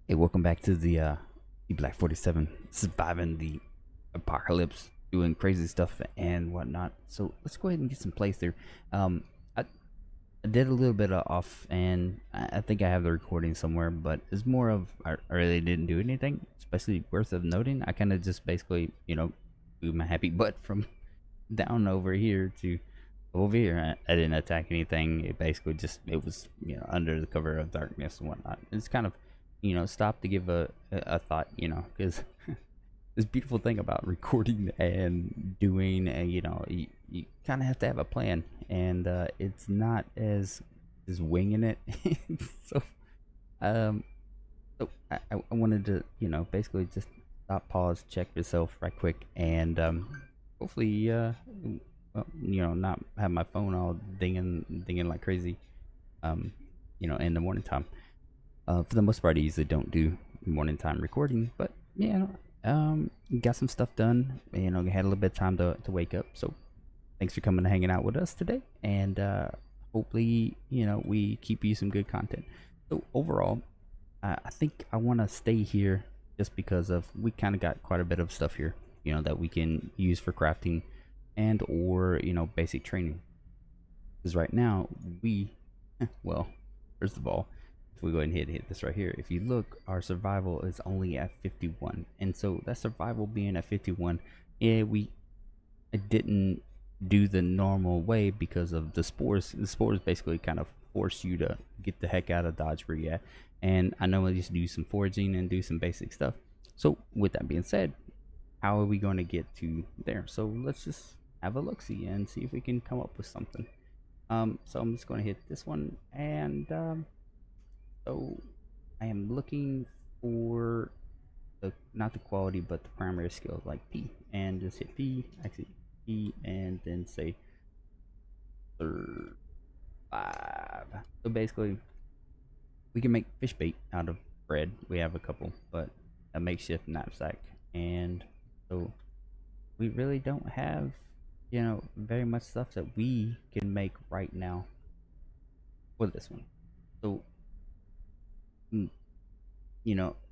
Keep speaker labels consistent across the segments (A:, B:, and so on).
A: Hey, welcome back to the CBlack47, surviving the apocalypse, doing crazy stuff and whatnot. So let's go ahead and get some plays there. I did a little bit of off, and I think I have the recording somewhere, but it's more of I really didn't do anything, especially worth of noting. I kind of just basically, moved my happy butt from down over here to over here. I didn't attack anything. It basically just it was under the cover of darkness and whatnot. It's kind of stop to give a thought, because this beautiful thing about recording and doing, you kind of have to have a plan, and it's not as just winging it. so um so I wanted to basically just stop, pause, check yourself right quick, and hopefully well, not have my phone all dinging like crazy in the morning time. For the most part, I usually don't do morning time recording, but got some stuff done. Had a little bit of time to wake up. So thanks for coming and hanging out with us today, and hopefully we keep you some good content. So overall, I think I want to stay here just because of we kind of got quite a bit of stuff here, that we can use for crafting and or basic training. Because right now we, well, first of all, if we go ahead and hit this right here, if you look, our survival is only at 51, and so that survival being at 51, I didn't do the normal way because of the spores. The spores basically kind of force you to get the heck out of Dodge where you at, and I know I just do some foraging and do some basic stuff. So with that being said, how are we going to get to there? So let's just have a look-see and see if we can come up with something. So I'm just going to hit this one, and so I am looking for the not the quality but the primary skill, like P, and just hit P, actually P, and then say 5. So basically we can make fish bait out of bread. We have a couple, but a makeshift knapsack, and so we really don't have very much stuff that we can make right now for this one. So mm,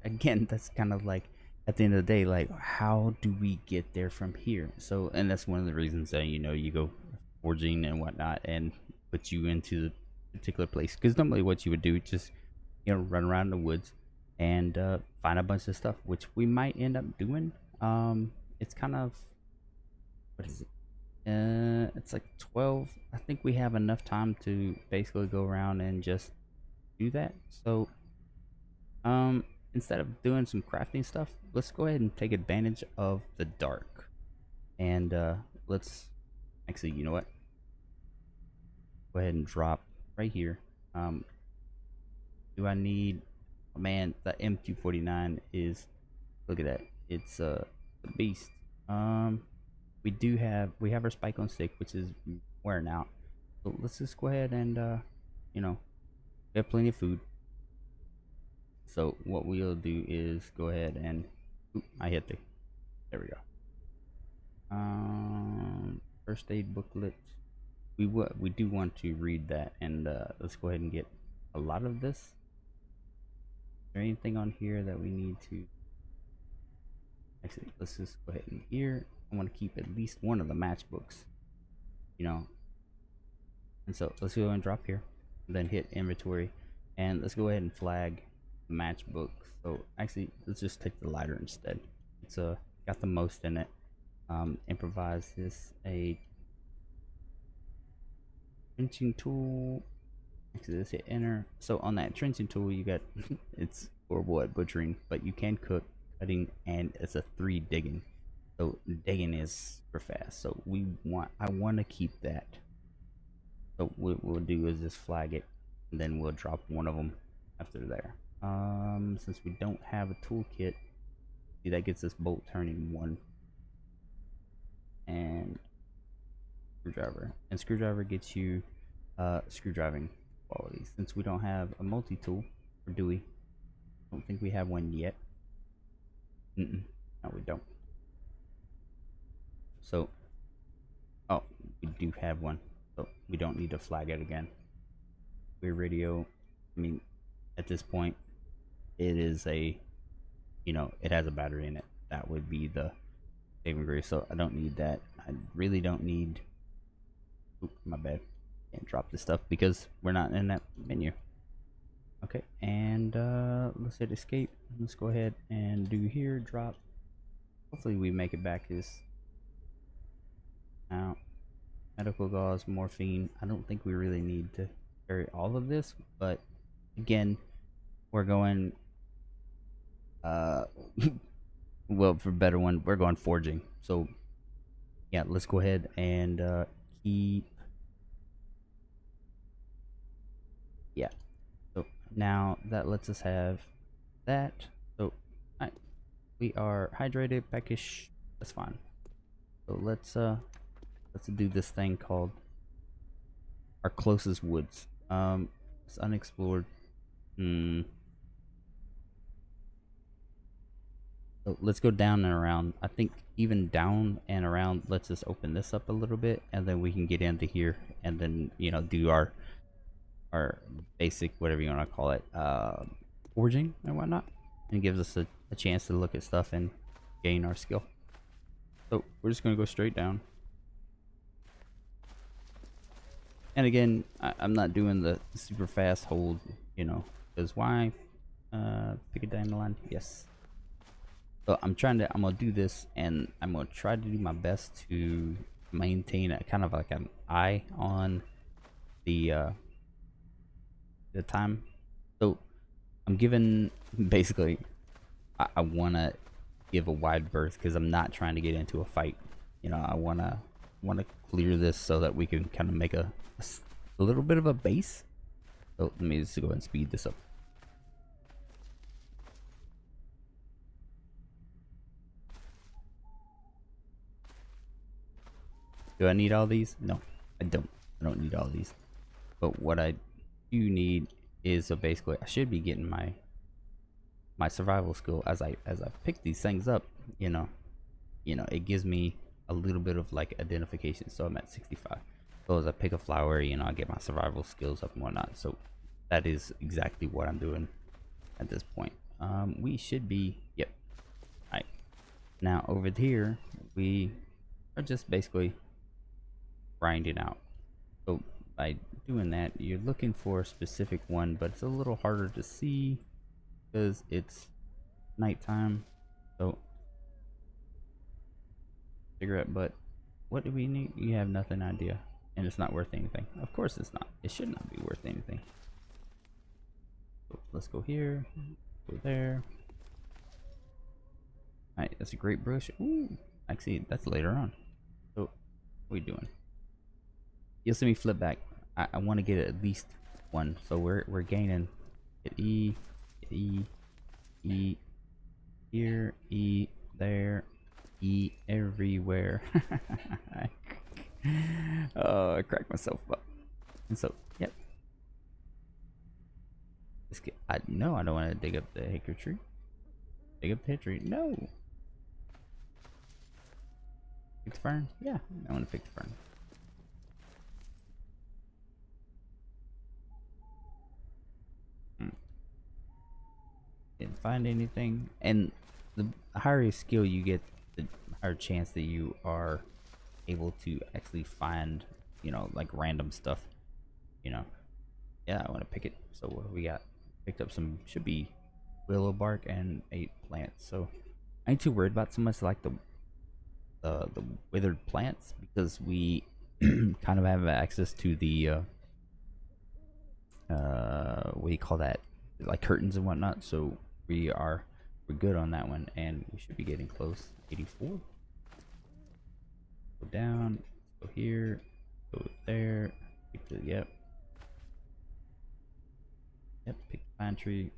A: again, that's kind of like at the end of the day, like, how do we get there from here? So, and that's one of the reasons that you go forging and whatnot and put you into the particular place, because normally what you would do is just run around the woods and find a bunch of stuff, which we might end up doing. It's kind of, what is it, it's like 12. I think we have enough time to basically go around and just do that. So instead of doing some crafting stuff, let's go ahead and take advantage of the dark, and let's actually, you know what, go ahead and drop right here. Do I need, oh man, the M249 is, look at that, it's a beast. We have our spike on stick, which is wearing out, so let's just go ahead and we have plenty of food. So what we'll do is go ahead and, oop, I hit there we go. First aid booklet. We do want to read that, and let's go ahead and get a lot of this. Is there anything on here that we need to? Actually, let's just go ahead and here. I want to keep at least one of the matchbooks, and so let's go and drop here, and then hit inventory, and let's go ahead and flag the matchbook. So actually, let's just take the lighter instead. It's got the most in it. Improvise this, a trenching tool. Actually, let's hit enter. So on that trenching tool, you got it's horrible at butchering, but you can cook, cutting, and it's a 3 digging. So digging is super fast. So I want to keep that. So what we'll do is just flag it, and then we'll drop one of them after there. Since we don't have a toolkit, see, that gets us bolt turning 1, and screwdriver gets you screwdriving quality. Since we don't have a multi-tool, or do we? I don't think we have one yet. No, we don't. So, oh, we do have one, so we don't need to flag it again. We're radio, I mean, at this point, it is a, you know, it has a battery in it. That would be the saving grace. So I don't need that. I really don't need. Oop, my bad. Can't drop this stuff because we're not in that menu. Okay, and let's hit escape. Let's go ahead and do here, drop. Hopefully we make it back. This now medical gauze, morphine. I don't think we really need to carry all of this, but again, we're going well, for better one, we're going forging. So yeah, let's go ahead and keep. Yeah, so now that lets us have that. So right, we are hydrated, peckish. That's fine. So let's do this thing called our closest woods. It's unexplored. So let's go down and around. I think even down and around lets us open this up a little bit, and then we can get into here, and then, you know, do our basic, whatever you want to call it, forging and whatnot, and gives us a chance to look at stuff and gain our skill. So we're just gonna go straight down. And again, I'm not doing the super fast hold, you know, because why? Pick a dandelion. Yes. So I'm gonna do this, and I'm gonna try to do my best to maintain a kind of like an eye on the time. So I'm giving, basically, I wanna give a wide berth because I'm not trying to get into a fight. You know, I wanna clear this so that we can kind of make a little bit of a base. So let me just go ahead and speed this up. Do I need all these? No, I don't. I don't need all these. But what I do need is, so basically I should be getting my survival skill as I pick these things up. You know, it gives me a little bit of like identification. So I'm at 65. So as I pick a flower, you know, I get my survival skills up and whatnot. So that is exactly what I'm doing at this point. We should be, yep. All right. Now over here, we are just basically grinding out. So by doing that, you're looking for a specific one, but it's a little harder to see because it's nighttime. So cigarette butt. What do we need? You have nothing idea. And it's not worth anything. Of course it's not. It should not be worth anything. So let's go here. Go there. Alright, that's a great brush. Ooh, actually, that's later on. So, what are we doing? You'll see me flip back. I want to get at least one. So we're gaining. Hit E, hit E, E, here, E, there, E, everywhere. Oh, I cracked myself up. And so, yep. No, I don't want to dig up the hickory tree. Dig up the hickory tree. No. Pick the fern? Yeah, I want to pick the fern. Didn't find anything. And the higher your skill you get, the higher chance that you are able to actually find, you know, like random stuff. You know. Yeah, I want to pick it. So what do we got? Picked up some, should be willow bark and 8 plants. So I ain't too worried about so much like the withered plants, because we kind of have access to the what do you call that, like curtains and whatnot. So we're good on that one, and we should be getting close. 84. Go down, go here, go there, pick the, yep, pick the pine tree.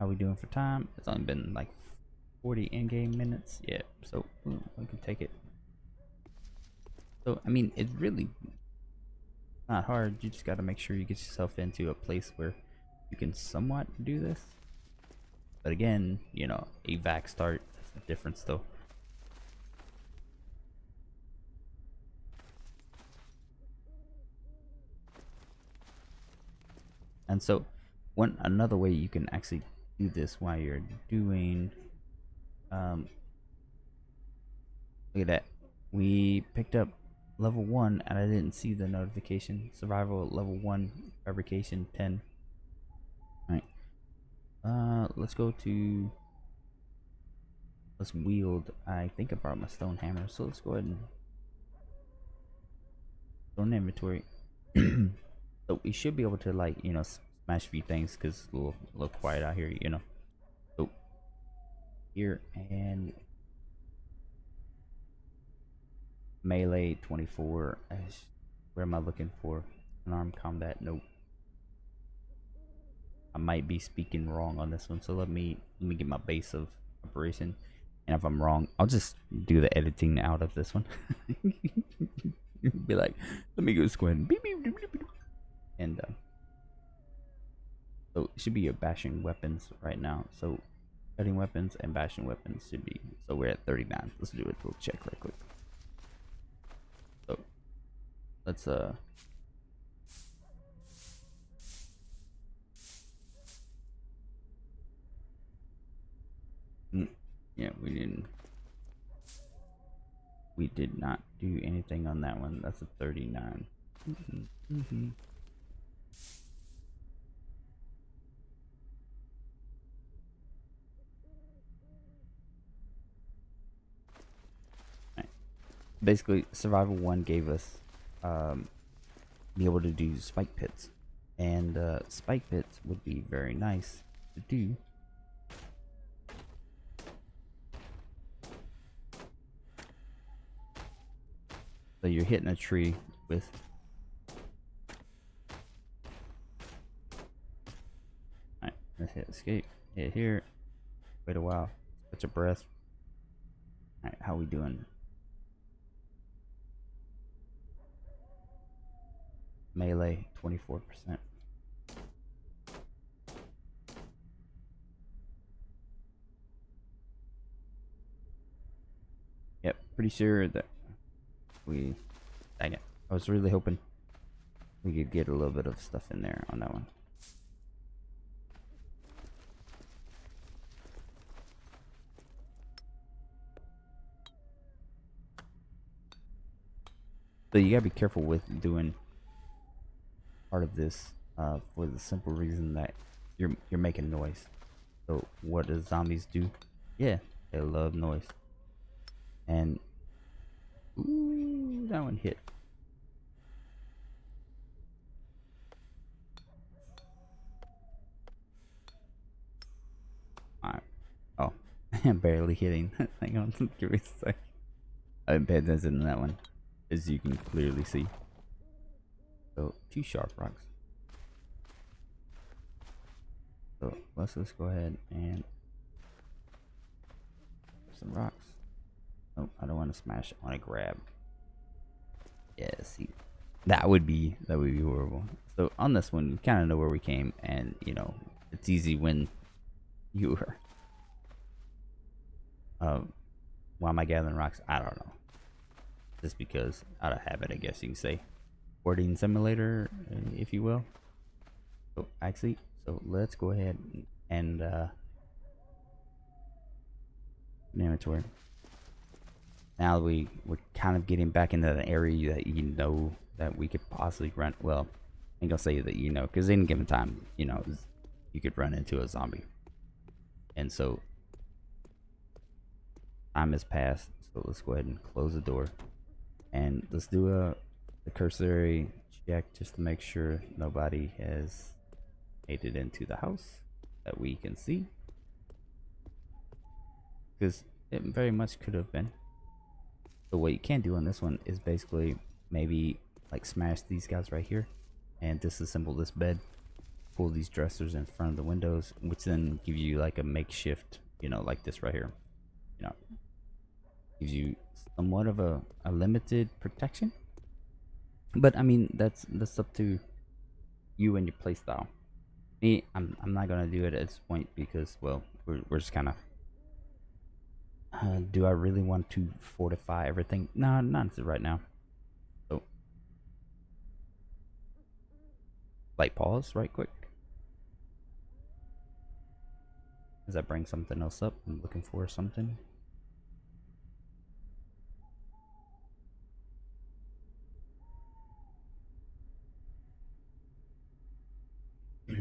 A: How we doing for time? It's only been like 40 in-game minutes. Yeah, so we can take it. So I mean, it's really not hard. You just got to make sure you get yourself into a place where you can somewhat do this. But again, you know, evac start is a difference though. And so another way you can actually do this while you're doing, look at that, we picked up level 1 and I didn't see the notification. Survival level 1, fabrication 10. All right, let's go to, let's wield. I think I brought my stone hammer, so let's go ahead and go in inventory. So we should be able to, like, you know, smash a few things because it's a little quiet out here, you know. So here, and melee 24. Where am I looking for? Unarmed combat? Nope. I might be speaking wrong on this one, so let me get my base of operation, and if I'm wrong, I'll just do the editing out of this one. Be like, let me go squint. And so it should be your bashing weapons right now. So cutting weapons and bashing weapons should be, so we're at 39. Let's do a little check right quick. So let's yeah, we did not do anything on that one. That's a 39. Right. Basically, survival 1 gave us be able to do spike pits, and spike pits would be very nice to do. So you're hitting a tree with, alright, let's hit escape, hit here, wait a while, catch a breath. Alright, how we doing? Melee 24%. Yep, pretty sure that dang it, I was really hoping we could get a little bit of stuff in there on that one. So you gotta be careful with doing part of this for the simple reason that you're making noise. So what do zombies do? Yeah, they love noise. And ooh, that one hit. Alright. Oh, I'm barely hitting. Hang on, give me a sec. I didn't pay attention to that one, as you can clearly see. So 2 sharp rocks. So let's just go ahead and some rocks. Oh, I don't want to smash. I want to grab. Yeah, see, that would be horrible. So on this one, you kind of know where we came, and you know it's easy when you are. Why am I gathering rocks? I don't know. Just because out of habit, I guess you can say. Hoarding simulator, if you will. So actually, so let's go ahead and inventory. Now we're kind of getting back into the area that you know that we could possibly run. Well, I ain't gonna say that you know, because any given time, you know, you could run into a zombie. And so time has passed. So let's go ahead and close the door, and let's do a cursory check just to make sure nobody has made it into the house that we can see, because it very much could have been. So what you can do on this one is basically maybe like smash these guys right here and disassemble this bed, pull these dressers in front of the windows, which then give you like a makeshift, you know, like this right here, you know, gives you somewhat of a limited protection. But I mean, that's up to you and your playstyle. Me, I'm not gonna do it at this point because, well, we're just kind of. Do I really want to fortify everything? No, not right now. So, like, pause right quick. Does that bring something else up? I'm looking for something.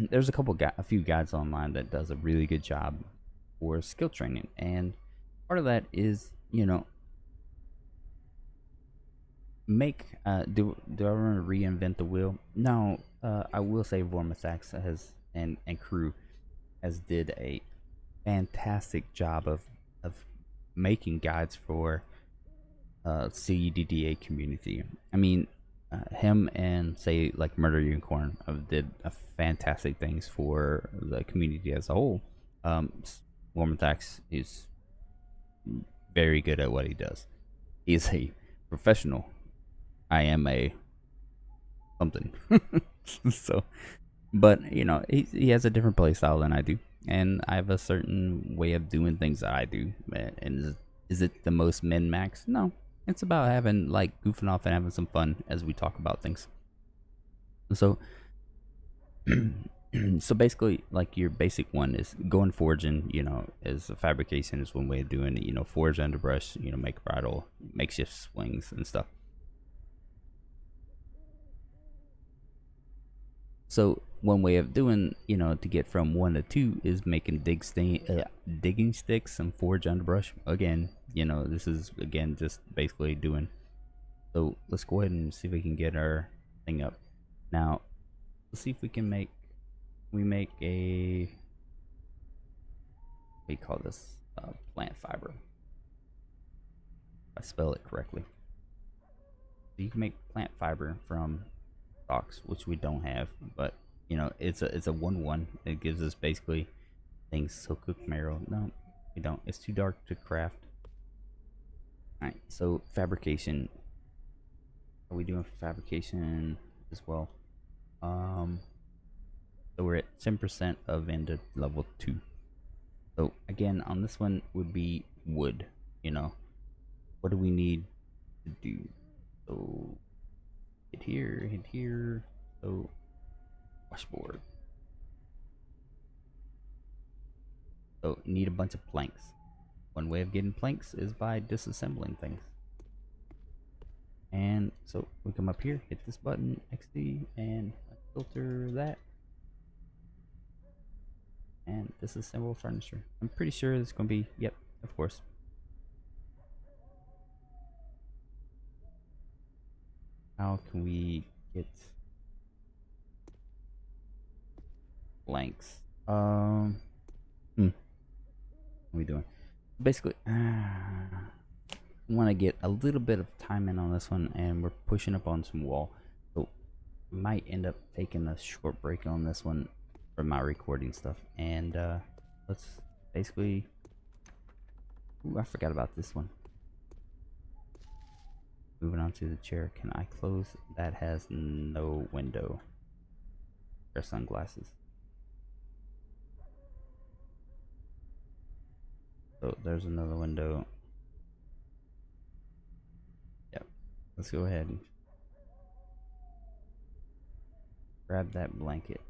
A: There's a few guides online that does a really good job for skill training, and part of that is, you know, make do I want to reinvent the wheel? No, I will say Vormathax has and crew has did a fantastic job of making guides for CDDA community. I mean, him and say like Murder Unicorn did a fantastic things for the community as a whole. Um, Warmathax is very good at what he does. He is a professional. I am a something. So, but you know, he has a different play style than I do, and I have a certain way of doing things that I do. And is it the most min max? No, it's about having like goofing off and having some fun as we talk about things. So, so basically, like your basic one is going forging. You know, is a fabrication is one way of doing it. You know, forge underbrush. You know, make bridle, makeshift swings and stuff. So one way of doing, you know, to get from 1 to 2 is making digging sticks and forge underbrush. Again, you know, this is again just basically doing. So let's go ahead and see if we can get our thing up. Now, let's see if we can make a what do you call this plant fiber. If I spell it correctly. So you can make plant fiber from stocks, which we don't have, but you know it's a 1-1. It gives us basically things. So cook marrow. No, we don't. It's too dark to craft. All right. So fabrication. Are we doing fabrication as well? So we're at 10% of into level 2. So again, on this one would be wood. You know, what do we need to do? So hit here. So washboard. So you need a bunch of planks. One way of getting planks is by disassembling things. And so we come up here, hit this button, XD, and filter that. And disassemble furniture. I'm pretty sure it's gonna be, yep, of course. How can we get blanks? What are we doing? Basically, want to get a little bit of time in on this one, and we're pushing up on some wall, so might end up taking a short break on this one for my recording stuff. And let's basically, ooh, I forgot about this one. Moving on to the chair. Can I close? That has no window. Or sunglasses. So there's another window. Yep. Let's go ahead and grab that blanket.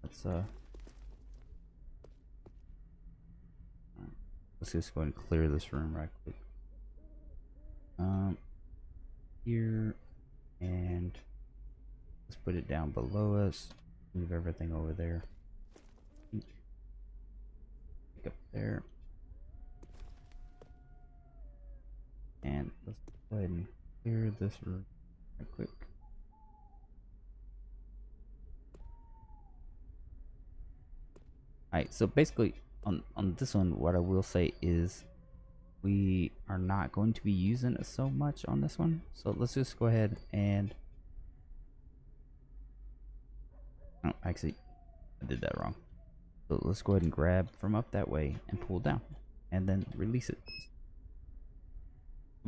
A: Let's just go ahead and clear this room right quick. Here, and let's put it down below us. Move everything over there. Pick up there. And let's go ahead and clear this room right quick. Alright, so basically on this one, what I will say is we are not going to be using it so much on this one. So let's just go ahead and, oh, actually I did that wrong. So let's go ahead and grab from up that way and pull down and then release it.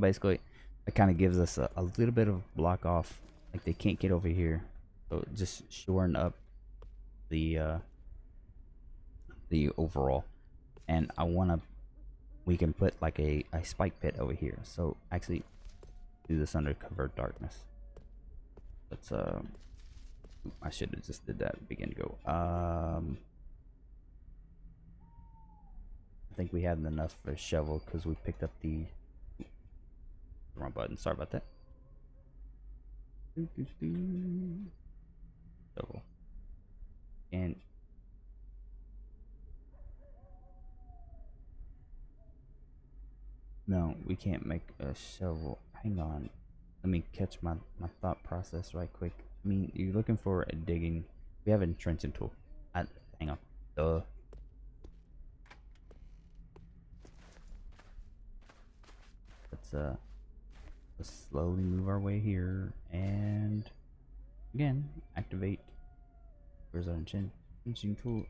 A: Basically it kind of gives us a little bit of block off, like they can't get over here. So just shoring up the overall. And we can put like a spike pit over here. So actually do this under cover of darkness. Let's I should have just did that begin to go. think we had enough for a shovel because we picked up the wrong button. Sorry about that. Shovel. And no, we can't make a shovel. Hang on. Let me catch my thought process right quick. I mean, you're looking for a digging. We have an entrenching tool. Hang on. Duh. Let's slowly move our way here and again activate. Where's our entrenching tool?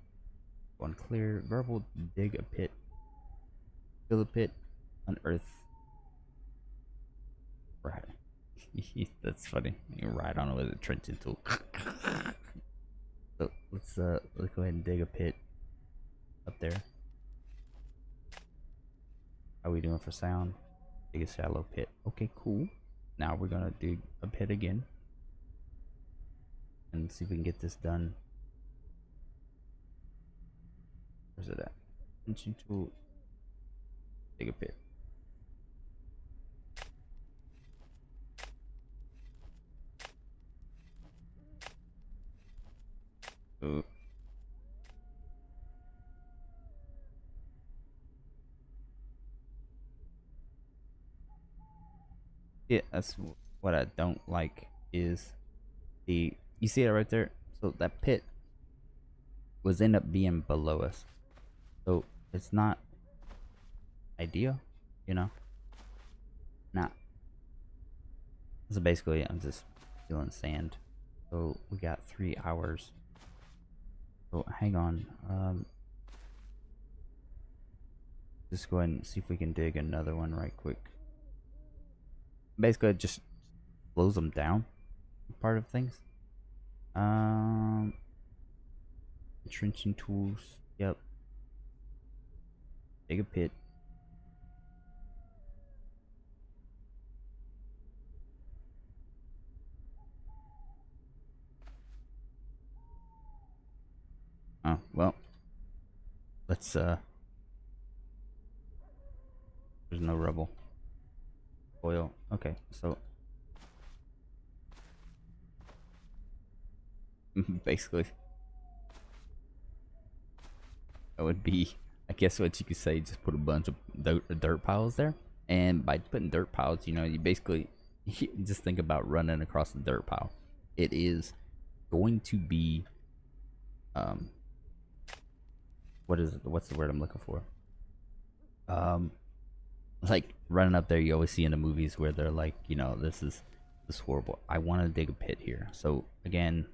A: One clear. Verbal dig a pit. Fill a pit. Unearth. Right. That's funny. You ride on it with a entrenching tool. So let's go ahead and dig a pit up there. How are we doing for sound? Dig a shallow pit. Okay, cool. Now we're gonna dig a pit again and see if we can get this done. Where's it at? Entrenching tool. Dig a pit. Ooh. Yeah, that's what I don't like is you see it right there? So that pit was end up being below us. So it's not ideal, you know? Nah. So basically I'm just feeling sand. So we got 3 hours. So hang on. Just go ahead and see if we can dig another one right quick. Basically it just slows them down, part of things. Entrenching tools. Yep. Dig a pit. Oh, well. Let's there's no rubble. Oil. Okay, so basically that would be, I guess what you could say, just put a bunch of dirt piles there. And by putting dirt piles, you know, you basically just think about running across the dirt pile. It is going to be what's the word I'm looking for? Like running up there, you always see in the movies where they're like, you know, this is horrible. I want to dig a pit here. So again,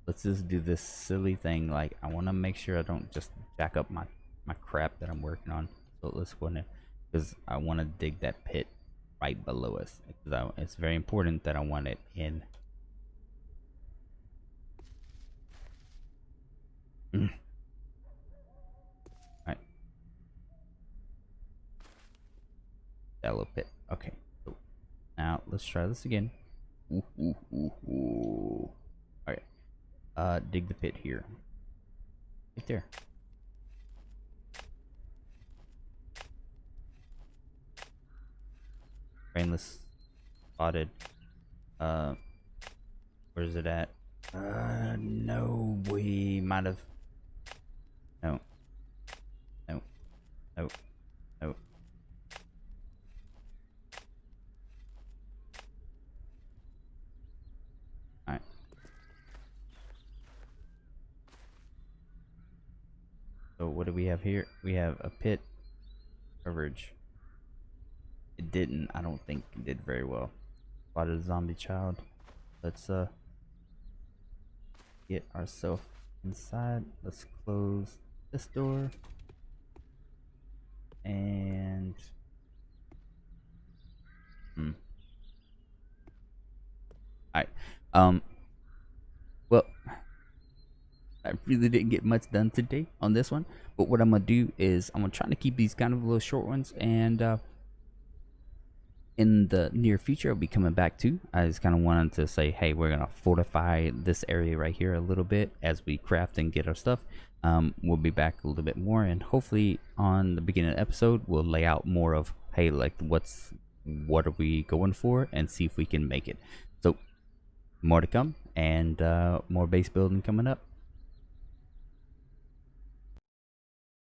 A: let's just do this silly thing. Like I want to make sure I don't just jack up my crap that I'm working on. So let's go in, because I want to dig that pit right below us. It's very important that I want it in. Alright. Shallow pit. Okay. So now let's try this again. Alright. Dig the pit here. Right there. Brainless spotted. Where is it at? No, we might have. No. No. No. No. Alright. So what do we have here? We have a pit coverage. It didn't, I don't think it did very well. Spotted a zombie child. Let's get ourselves inside. Let's close this door. And alright. Well, I really didn't get much done today on this one, but what I'm gonna do is I'm gonna try to keep these kind of little short ones, and in the near future, I'll be coming back to. I just kind of wanted to say, hey, we're gonna fortify this area right here a little bit as we craft and get our stuff. We'll be back a little bit more, and hopefully on the beginning of the episode, we'll lay out more of, hey, like what are we going for, and see if we can make it. So more to come, and more base building coming up.